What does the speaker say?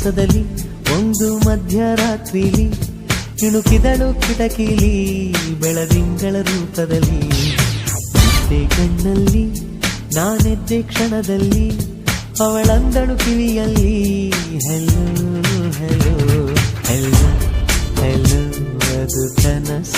ಮಂಚದಲ್ಲಿ ಒಂದು ಮಧ್ಯರಾತ್ರಿಲಿ ಇಣುಕಿದಳು ಕಿಟಕಿಲಿ ಬೆಳದಿಂಗಳ ರೂಪದಲ್ಲಿ. ನಿದ್ದೆ ಕಣ್ಣಲ್ಲಿ ನಾನೆದ್ದೆ ಕ್ಷಣದಲ್ಲಿ ಅವಳಂದಳು ಕಿವಿಯಲ್ಲಿ ಹೆಲ್ಲೋ ಹೆಲ್ಲೋ ಹೆಲ್ಲೋ ಹೆಲ್ಲೋ ಅದು ಕನಸ